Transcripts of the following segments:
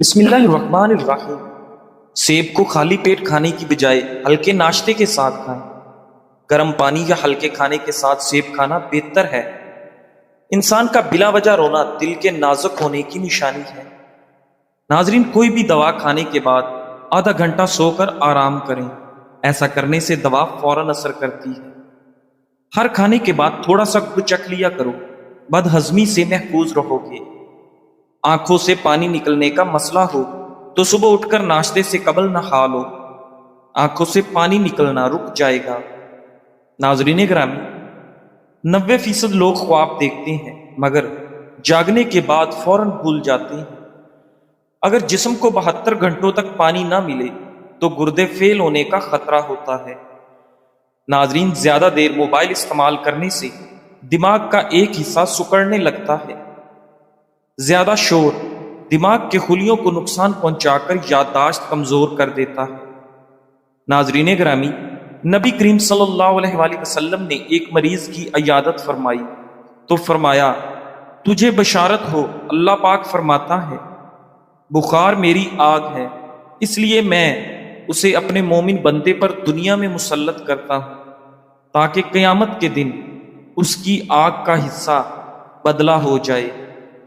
بسم اللہ الرحمن الرحیم۔ سیب کو خالی پیٹ کھانے کی بجائے ہلکے ناشتے کے ساتھ کھائیں۔ گرم پانی یا ہلکے کھانے کے ساتھ سیب کھانا بہتر ہے۔ انسان کا بلا وجہ رونا دل کے نازک ہونے کی نشانی ہے۔ ناظرین، کوئی بھی دوا کھانے کے بعد آدھا گھنٹہ سو کر آرام کریں۔ ایسا کرنے سے دوا فوراً اثر کرتی ہے۔ ہر کھانے کے بعد تھوڑا سا گڑ چکھ لیا کرو، بد ہضمی سے محفوظ رہو گے۔ آنکھوں سے پانی نکلنے کا مسئلہ ہو تو صبح اٹھ کر ناشتے سے قبل نہا لو، آنکھوں سے پانی نکلنا رک جائے گا۔ ناظرین گرامی، 90% لوگ خواب دیکھتے ہیں مگر جاگنے کے بعد فوراً بھول جاتے ہیں۔ اگر جسم کو 72 گھنٹوں تک پانی نہ ملے تو گردے فیل ہونے کا خطرہ ہوتا ہے۔ ناظرین، زیادہ دیر موبائل استعمال کرنے سے دماغ کا ایک حصہ سکڑنے لگتا ہے۔ زیادہ شور دماغ کے خلیوں کو نقصان پہنچا کر یادداشت کمزور کر دیتا ہے۔ ناظرین گرامی، نبی کریم صلی اللہ علیہ وآلہ وسلم نے ایک مریض کی عیادت فرمائی تو فرمایا، تجھے بشارت ہو، اللہ پاک فرماتا ہے، بخار میری آگ ہے، اس لیے میں اسے اپنے مومن بندے پر دنیا میں مسلط کرتا ہوں تاکہ قیامت کے دن اس کی آگ کا حصہ بدلہ ہو جائے۔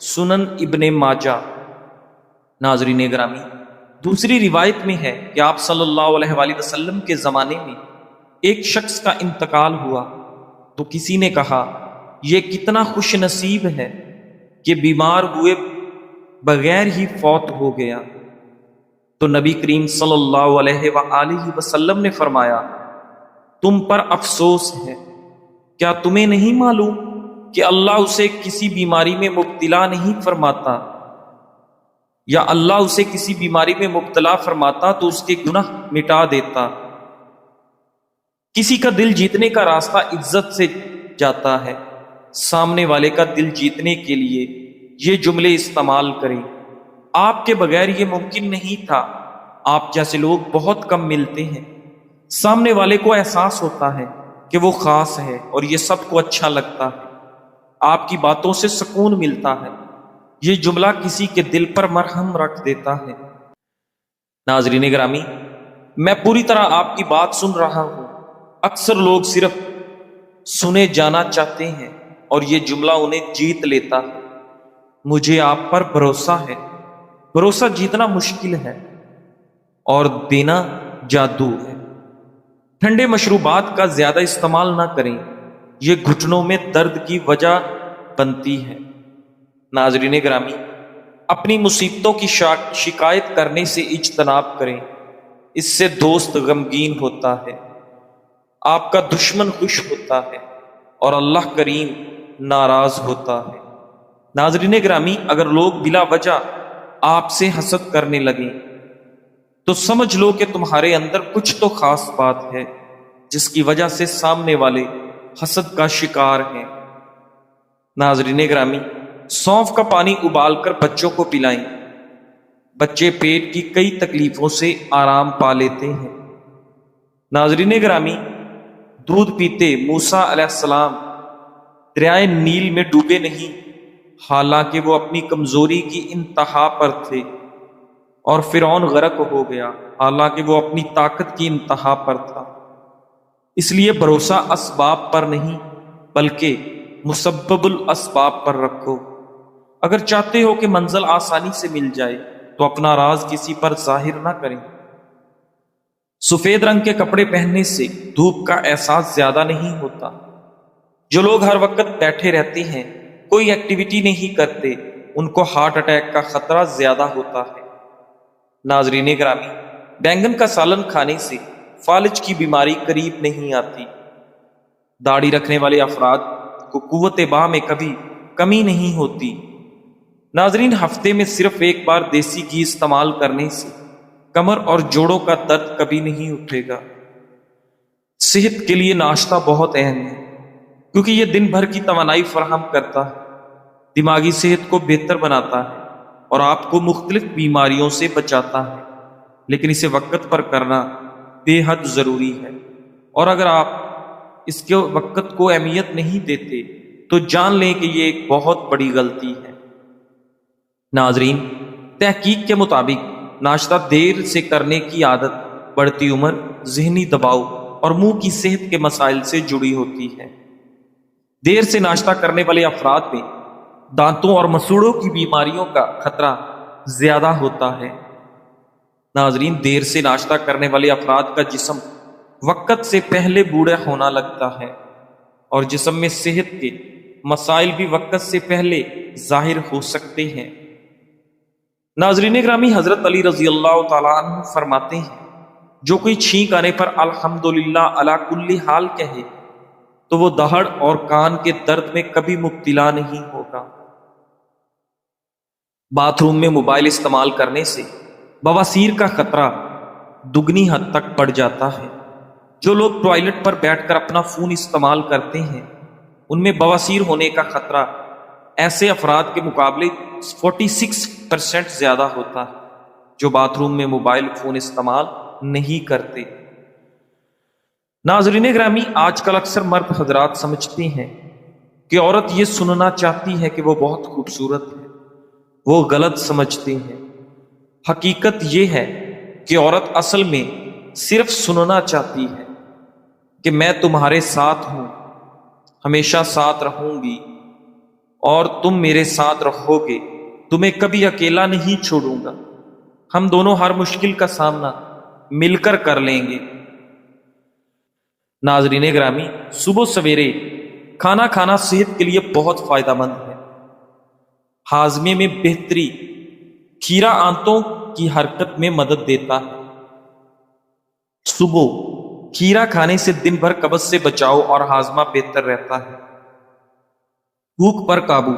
سنن ابن ماجہ۔ ناظرین گرامی، دوسری روایت میں ہے کہ آپ صلی اللہ علیہ وآلہ وسلم کے زمانے میں ایک شخص کا انتقال ہوا تو کسی نے کہا، یہ کتنا خوش نصیب ہے کہ بیمار ہوئے بغیر ہی فوت ہو گیا۔ تو نبی کریم صلی اللہ علیہ وآلہ وسلم نے فرمایا، تم پر افسوس ہے، کیا تمہیں نہیں معلوم کہ اللہ اسے کسی بیماری میں مبتلا نہیں فرماتا، یا اللہ اسے کسی بیماری میں مبتلا فرماتا تو اس کے گناہ مٹا دیتا۔ کسی کا دل جیتنے کا راستہ عزت سے جاتا ہے۔ سامنے والے کا دل جیتنے کے لیے یہ جملے استعمال کریں، آپ کے بغیر یہ ممکن نہیں تھا، آپ جیسے لوگ بہت کم ملتے ہیں۔ سامنے والے کو احساس ہوتا ہے کہ وہ خاص ہے اور یہ سب کو اچھا لگتا ہے، آپ کی باتوں سے سکون ملتا ہے۔ یہ جملہ کسی کے دل پر مرہم رکھ دیتا ہے۔ ناظرین گرامی، میں پوری طرح آپ کی بات سن رہا ہوں۔ اکثر لوگ صرف سنے جانا چاہتے ہیں اور یہ جملہ انہیں جیت لیتا ہے۔ مجھے آپ پر بھروسہ ہے۔ بھروسہ جیتنا مشکل ہے اور دینا جادو ہے۔ ٹھنڈے مشروبات کا زیادہ استعمال نہ کریں، یہ گھٹنوں میں درد کی وجہ بنتی ہے۔ ناظرین گرامی، اپنی مصیبتوں کی شکایت کرنے سے اجتناب کریں، اس سے دوست غمگین ہوتا ہے، آپ کا دشمن خوش ہوتا ہے اور اللہ کریم ناراض ہوتا ہے۔ ناظرین گرامی، اگر لوگ بلا وجہ آپ سے حسد کرنے لگیں تو سمجھ لو کہ تمہارے اندر کچھ تو خاص بات ہے جس کی وجہ سے سامنے والے حسد کا شکار ہیں۔ ناظرین گرامی، سونف کا پانی ابال کر بچوں کو پلائیں، بچے پیٹ کی کئی تکلیفوں سے آرام پا لیتے ہیں۔ ناظرین گرامی، دودھ پیتے موسیٰ علیہ السلام دریائے نیل میں ڈوبے نہیں، حالانکہ وہ اپنی کمزوری کی انتہا پر تھے، اور فرعون غرق ہو گیا حالانکہ وہ اپنی طاقت کی انتہا پر تھا۔ اس لیے بھروسہ اسباب پر نہیں بلکہ مسبب الاسباب پر رکھو۔ اگر چاہتے ہو کہ منزل آسانی سے مل جائے تو اپنا راز کسی پر ظاہر نہ کریں۔ سفید رنگ کے کپڑے پہننے سے دھوپ کا احساس زیادہ نہیں ہوتا۔ جو لوگ ہر وقت بیٹھے رہتے ہیں، کوئی ایکٹیویٹی نہیں کرتے، ان کو ہارٹ اٹیک کا خطرہ زیادہ ہوتا ہے۔ ناظرین گرامی، بینگن کا سالن کھانے سے فالج کی بیماری قریب نہیں آتی۔ داڑھی رکھنے والے افراد کو قوت باہ میں کبھی کمی نہیں ہوتی۔ ناظرین، ہفتے میں صرف ایک بار دیسی گھی استعمال کرنے سے کمر اور جوڑوں کا درد کبھی نہیں اٹھے گا۔ صحت کے لیے ناشتہ بہت اہم ہے کیونکہ یہ دن بھر کی توانائی فراہم کرتا ہے، دماغی صحت کو بہتر بناتا ہے اور آپ کو مختلف بیماریوں سے بچاتا ہے، لیکن اسے وقت پر کرنا بے حد ضروری ہے، اور اگر آپ اس کے وقت کو اہمیت نہیں دیتے تو جان لیں کہ یہ ایک بہت بڑی غلطی ہے۔ ناظرین، تحقیق کے مطابق ناشتہ دیر سے کرنے کی عادت بڑھتی عمر، ذہنی دباؤ اور منہ کی صحت کے مسائل سے جڑی ہوتی ہے۔ دیر سے ناشتہ کرنے والے افراد میں دانتوں اور مسوڑوں کی بیماریوں کا خطرہ زیادہ ہوتا ہے۔ ناظرین، دیر سے ناشتہ کرنے والے افراد کا جسم وقت سے پہلے بوڑھا ہونا لگتا ہے اور جسم میں صحت کے مسائل بھی وقت سے پہلے ظاہر ہو سکتے ہیں۔ ناظرین گرامی، حضرت علی رضی اللہ تعالیٰ عنہ فرماتے ہیں، جو کوئی چھینک آنے پر الحمدللہ علی کل حال کہے تو وہ دہڑ اور کان کے درد میں کبھی مبتلا نہیں ہوگا۔ باتھ روم میں موبائل استعمال کرنے سے بواسیر کا خطرہ دگنی حد تک بڑھ جاتا ہے۔ جو لوگ ٹوائلٹ پر بیٹھ کر اپنا فون استعمال کرتے ہیں ان میں بواسیر ہونے کا خطرہ ایسے افراد کے مقابلے 46% زیادہ ہوتا ہے جو باتھ روم میں موبائل فون استعمال نہیں کرتے۔ ناظرین گرامی، آج کل اکثر مرد حضرات سمجھتے ہیں کہ عورت یہ سننا چاہتی ہے کہ وہ بہت خوبصورت ہے۔ وہ غلط سمجھتے ہیں۔ حقیقت یہ ہے کہ عورت اصل میں صرف سننا چاہتی ہے کہ میں تمہارے ساتھ ہوں، ہمیشہ ساتھ رہوں گی اور تم میرے ساتھ رہو گے، تمہیں کبھی اکیلا نہیں چھوڑوں گا، ہم دونوں ہر مشکل کا سامنا مل کر کر لیں گے۔ ناظرین گرامی، صبح سویرے کھانا کھانا صحت کے لیے بہت فائدہ مند ہے۔ ہاضمے میں بہتری، کھیرا آنتوں کی حرکت میں مدد دیتا ہے۔ صبح کھیرا کھانے سے دن بھر قبض سے بچاؤ اور ہاضمہ بہتر رہتا ہے۔ بھوک پر قابو،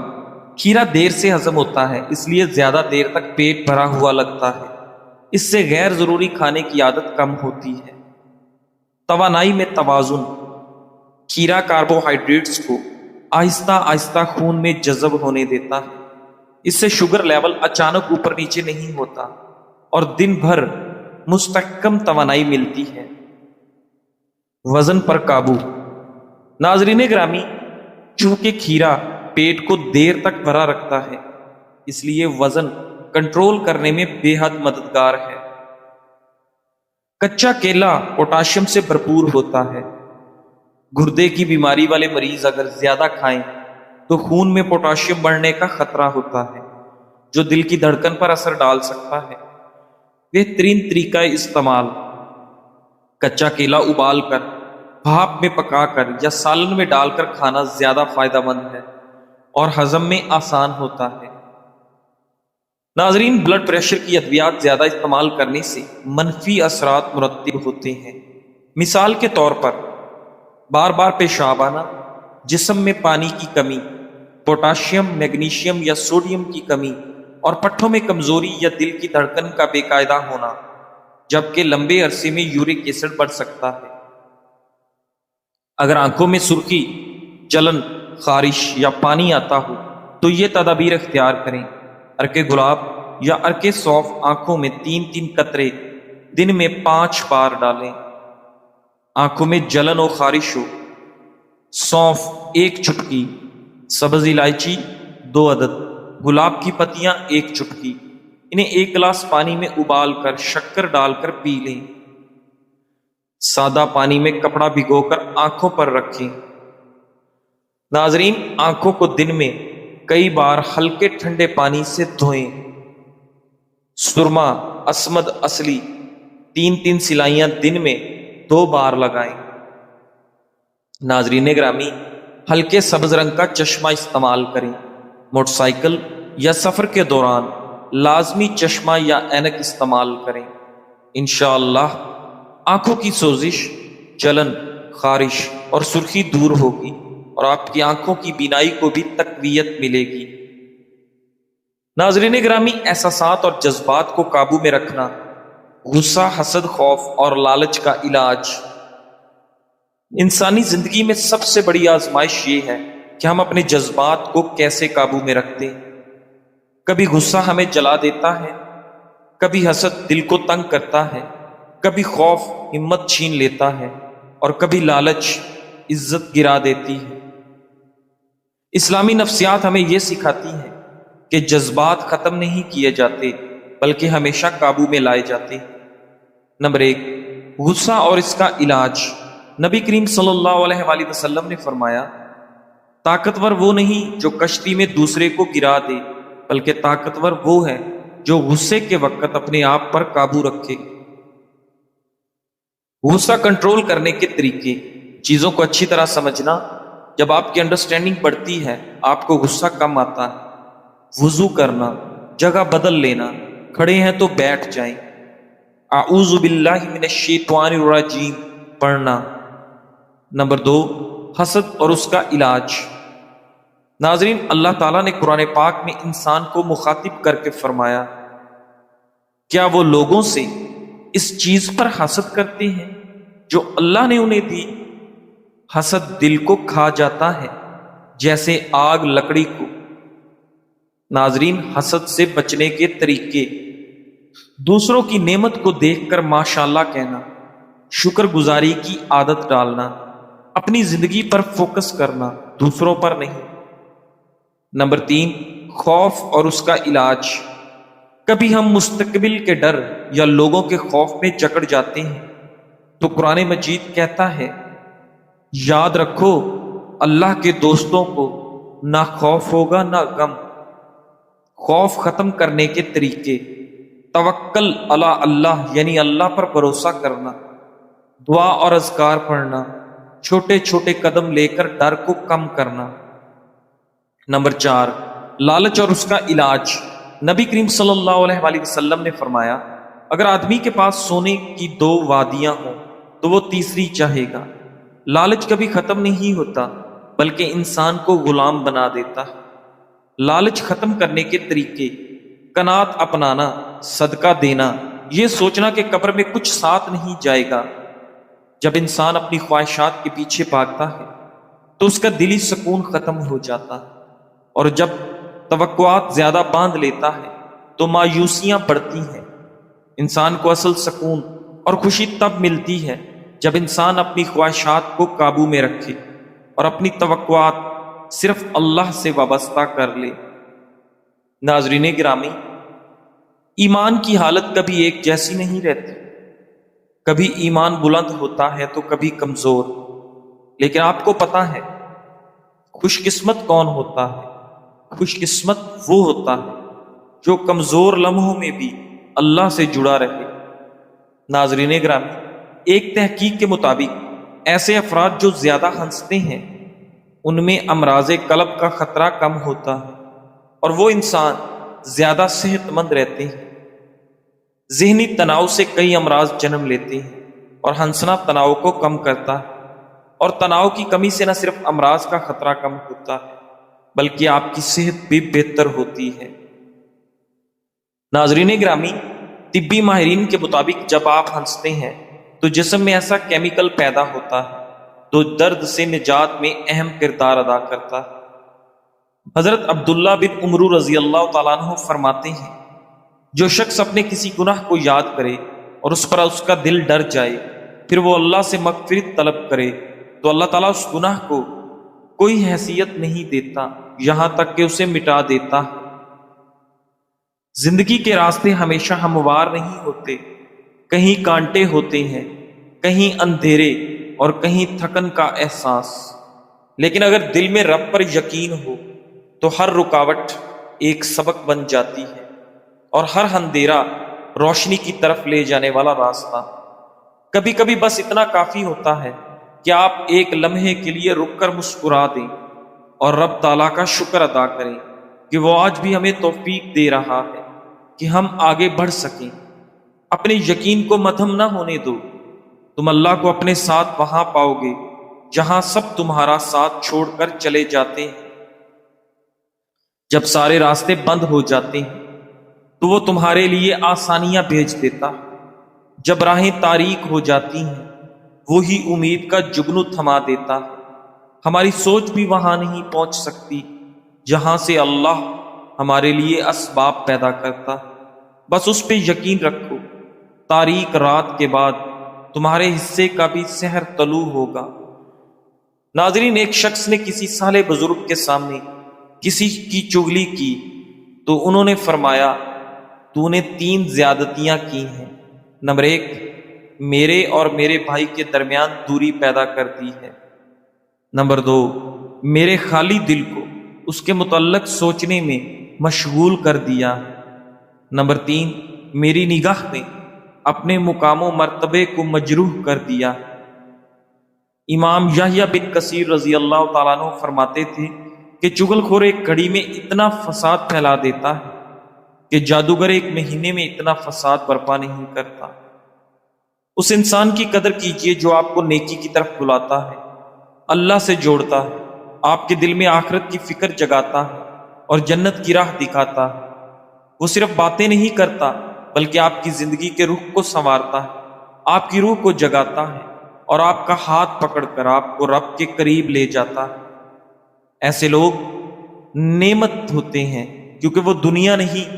کھیرا دیر سے ہضم ہوتا ہے، اس لیے زیادہ دیر تک پیٹ بھرا ہوا لگتا ہے۔ اس سے غیر ضروری کھانے کی عادت کم ہوتی ہے۔ توانائی میں توازن، کھیرا کاربوہائیڈریٹس کو آہستہ آہستہ خون میں جذب ہونے دیتا ہے۔ اس سے شوگر لیول اچانک اوپر نیچے نہیں ہوتا اور دن بھر مستحکم توانائی ملتی ہے۔ وزن پر قابو، ناظرین گرامی، چونکہ کھیرا پیٹ کو دیر تک بھرا رکھتا ہے اس لیے وزن کنٹرول کرنے میں بے حد مددگار ہے۔ کچا کیلا پوٹاشیم سے بھرپور ہوتا ہے۔ گردے کی بیماری والے مریض اگر زیادہ کھائیں تو خون میں پوٹاشیم بڑھنے کا خطرہ ہوتا ہے جو دل کی دھڑکن پر اثر ڈال سکتا ہے۔ بہترین طریقہ استعمال: کچا کیلا ابال کر، بھاپ میں پکا کر یا سالن میں ڈال کر کھانا زیادہ فائدہ مند ہے اور ہضم میں آسان ہوتا ہے۔ ناظرین، بلڈ پریشر کی ادویات زیادہ استعمال کرنے سے منفی اثرات مرتب ہوتے ہیں۔ مثال کے طور پر بار بار پیشاب آنا، جسم میں پانی کی کمی، پوٹاشیم، میگنیشیم یا سوڈیم کی کمی اور پٹھوں میں کمزوری یا دل کی دھڑکن کا بے قاعدہ ہونا، جبکہ لمبے عرصے میں یورک ایسڈ بڑھ سکتا ہے۔ اگر آنکھوں میں سرخی، جلن، خارش یا پانی آتا ہو تو یہ تدابیر اختیار کریں۔ ارک گلاب یا ارک سونف آنکھوں میں 3 قطرے دن میں 5 بار ڈالیں۔ آنکھوں میں جلن و خارش ہو، سونف 1 چٹکی، سبز الائچی 2 عدد، گلاب کی پتیاں 1 چٹکی، انہیں 1 گلاس پانی میں ابال کر شکر ڈال کر پی لیں۔ سادہ پانی میں کپڑا بھگو کر آنکھوں پر رکھیں۔ ناظرین، آنکھوں کو دن میں کئی بار ہلکے ٹھنڈے پانی سے دھوئیں۔ سرما، اسمد اصلی 3 سلائیاں دن میں 2 بار لگائیں۔ ناظرین گرامی، ہلکے سبز رنگ کا چشمہ استعمال کریں۔ موٹر سائیکل یا سفر کے دوران لازمی چشمہ یا اینک استعمال کریں۔ انشاءاللہ آنکھوں کی سوزش، جلن، خارش اور سرخی دور ہوگی اور آپ کی آنکھوں کی بینائی کو بھی تقویت ملے گی۔ ناظرین گرامی، احساسات اور جذبات کو قابو میں رکھنا، غصہ، حسد، خوف اور لالچ کا علاج۔ انسانی زندگی میں سب سے بڑی آزمائش یہ ہے کہ ہم اپنے جذبات کو کیسے قابو میں رکھتے ہیں۔ کبھی غصہ ہمیں جلا دیتا ہے، کبھی حسد دل کو تنگ کرتا ہے، کبھی خوف ہمت چھین لیتا ہے اور کبھی لالچ عزت گرا دیتی ہے۔ اسلامی نفسیات ہمیں یہ سکھاتی ہے کہ جذبات ختم نہیں کیے جاتے بلکہ ہمیشہ قابو میں لائے جاتے ہیں۔ نمبر 1، غصہ اور اس کا علاج۔ نبی کریم صلی اللہ علیہ وآلہ وسلم نے فرمایا، طاقتور وہ نہیں جو کشتی میں دوسرے کو گرا دے، بلکہ طاقتور وہ ہے جو غصے کے وقت اپنے آپ پر قابو رکھے۔ غصہ کنٹرول کرنے کے طریقے۔ چیزوں کو اچھی طرح سمجھنا۔ جب آپ کی انڈرسٹینڈنگ بڑھتی ہے آپ کو غصہ کم آتا ہے۔ وضو کرنا، جگہ بدل لینا، کھڑے ہیں تو بیٹھ جائیں، اعوذ باللہ من الشیطان الرجیم پڑھنا۔ نمبر 2، حسد اور اس کا علاج۔ ناظرین، اللہ تعالیٰ نے قرآن پاک میں انسان کو مخاطب کر کے فرمایا، کیا وہ لوگوں سے اس چیز پر حسد کرتے ہیں جو اللہ نے انہیں دی؟ حسد دل کو کھا جاتا ہے جیسے آگ لکڑی کو۔ ناظرین، حسد سے بچنے کے طریقے۔ دوسروں کی نعمت کو دیکھ کر ماشاءاللہ کہنا، شکر گزاری کی عادت ڈالنا، اپنی زندگی پر فوکس کرنا، دوسروں پر نہیں۔ نمبر 3، خوف اور اس کا علاج۔ کبھی ہم مستقبل کے ڈر یا لوگوں کے خوف میں جکڑ جاتے ہیں تو قرآن مجید کہتا ہے، یاد رکھو اللہ کے دوستوں کو نہ خوف ہوگا نہ غم۔ خوف ختم کرنے کے طریقے۔ توکل علی اللہ یعنی اللہ پر بھروسہ کرنا، دعا اور اذکار پڑھنا، چھوٹے چھوٹے قدم لے کر ڈر کو کم کرنا۔ نمبر 4، لالچ اور اس کا علاج۔ نبی کریم صلی اللہ علیہ وآلہ وسلم نے فرمایا، اگر آدمی کے پاس سونے کی 2 وادیاں ہوں تو وہ تیسری چاہے گا۔ لالچ کبھی ختم نہیں ہوتا بلکہ انسان کو غلام بنا دیتا ہے۔ لالچ ختم کرنے کے طریقے۔ قناعت اپنانا، صدقہ دینا، یہ سوچنا کہ قبر میں کچھ ساتھ نہیں جائے گا۔ جب انسان اپنی خواہشات کے پیچھے بھاگتا ہے تو اس کا دلی سکون ختم ہو جاتا ہے، اور جب توقعات زیادہ باندھ لیتا ہے تو مایوسیاں بڑھتی ہیں۔ انسان کو اصل سکون اور خوشی تب ملتی ہے جب انسان اپنی خواہشات کو قابو میں رکھے اور اپنی توقعات صرف اللہ سے وابستہ کر لے۔ ناظرین گرامی، ایمان کی حالت کبھی ایک جیسی نہیں رہتی۔ کبھی ایمان بلند ہوتا ہے تو کبھی کمزور، لیکن آپ کو پتا ہے خوش قسمت کون ہوتا ہے؟ خوش قسمت وہ ہوتا ہے جو کمزور لمحوں میں بھی اللہ سے جڑا رہے۔ ناظرین گرامی، ایک تحقیق کے مطابق ایسے افراد جو زیادہ ہنستے ہیں ان میں امراض قلب کا خطرہ کم ہوتا ہے، اور وہ انسان زیادہ صحت مند رہتے ہیں۔ ذہنی تناؤ سے کئی امراض جنم لیتے ہیں، اور ہنسنا تناؤ کو کم کرتا ہے، اور تناؤ کی کمی سے نہ صرف امراض کا خطرہ کم ہوتا ہے بلکہ آپ کی صحت بھی بہتر ہوتی ہے۔ ناظرین گرامی، طبی ماہرین کے مطابق جب آپ ہنستے ہیں تو جسم میں ایسا کیمیکل پیدا ہوتا ہے تو درد سے نجات میں اہم کردار ادا کرتا ہے۔ حضرت عبداللہ بن عمرو رضی اللہ تعالیٰ عنہ فرماتے ہیں، جو شخص اپنے کسی گناہ کو یاد کرے اور اس پر اس کا دل ڈر جائے، پھر وہ اللہ سے مغفرت طلب کرے تو اللہ تعالیٰ اس گناہ کو کوئی حیثیت نہیں دیتا یہاں تک کہ اسے مٹا دیتا۔ زندگی کے راستے ہمیشہ ہموار نہیں ہوتے، کہیں کانٹے ہوتے ہیں، کہیں اندھیرے اور کہیں تھکن کا احساس، لیکن اگر دل میں رب پر یقین ہو تو ہر رکاوٹ ایک سبق بن جاتی ہے اور ہر اندھیرا روشنی کی طرف لے جانے والا راستہ۔ کبھی کبھی بس اتنا کافی ہوتا ہے کہ آپ ایک لمحے کے لیے رک کر مسکرا دیں اور رب تعالیٰ کا شکر ادا کریں کہ وہ آج بھی ہمیں توفیق دے رہا ہے کہ ہم آگے بڑھ سکیں۔ اپنے یقین کو مدھم نہ ہونے دو، تم اللہ کو اپنے ساتھ وہاں پاؤ گے جہاں سب تمہارا ساتھ چھوڑ کر چلے جاتے ہیں۔ جب سارے راستے بند ہو جاتے ہیں تو وہ تمہارے لیے آسانیاں بھیج دیتا۔ جب راہیں تاریک ہو جاتی ہیں وہی امید کا جگنو تھما دیتا۔ ہماری سوچ بھی وہاں نہیں پہنچ سکتی جہاں سے اللہ ہمارے لیے اسباب پیدا کرتا۔ بس اس پہ یقین رکھو، تاریک رات کے بعد تمہارے حصے کا بھی سحر طلوع ہوگا۔ ناظرین، ایک شخص نے کسی صالح بزرگ کے سامنے کسی کی چغلی کی تو انہوں نے فرمایا تو نے 3 زیادتیاں کی ہیں۔ نمبر 1، میرے اور میرے بھائی کے درمیان دوری پیدا کر دی ہے۔ نمبر 2، میرے خالی دل کو اس کے متعلق سوچنے میں مشغول کر دیا۔ نمبر 3، میری نگاہ میں اپنے مقام و مرتبے کو مجروح کر دیا۔ امام یحییٰ بن کثیر رضی اللہ تعالیٰ عنہ فرماتے تھے کہ چغل خور ایک گھڑی میں اتنا فساد پھیلا دیتا ہے کہ جادوگر ایک مہینے میں اتنا فساد برپا نہیں کرتا۔ اس انسان کی قدر کیجیے جو آپ کو نیکی کی طرف بلاتا ہے، اللہ سے جوڑتا ہے، آپ کے دل میں آخرت کی فکر جگاتا ہے اور جنت کی راہ دکھاتا ہے۔ وہ صرف باتیں نہیں کرتا بلکہ آپ کی زندگی کے رخ کو سنوارتا ہے، آپ کی روح کو جگاتا ہے اور آپ کا ہاتھ پکڑ کر آپ کو رب کے قریب لے جاتا ہے۔ ایسے لوگ نعمت ہوتے ہیں کیونکہ وہ دنیا نہیں،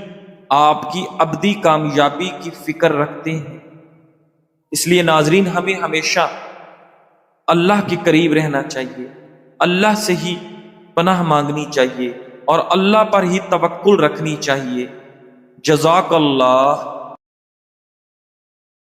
آپ کی ابدی کامیابی کی فکر رکھتے ہیں۔ اس لیے ناظرین، ہمیں ہمیشہ اللہ کے قریب رہنا چاہیے، اللہ سے ہی پناہ مانگنی چاہیے اور اللہ پر ہی توکل رکھنی چاہیے۔ جزاک اللہ۔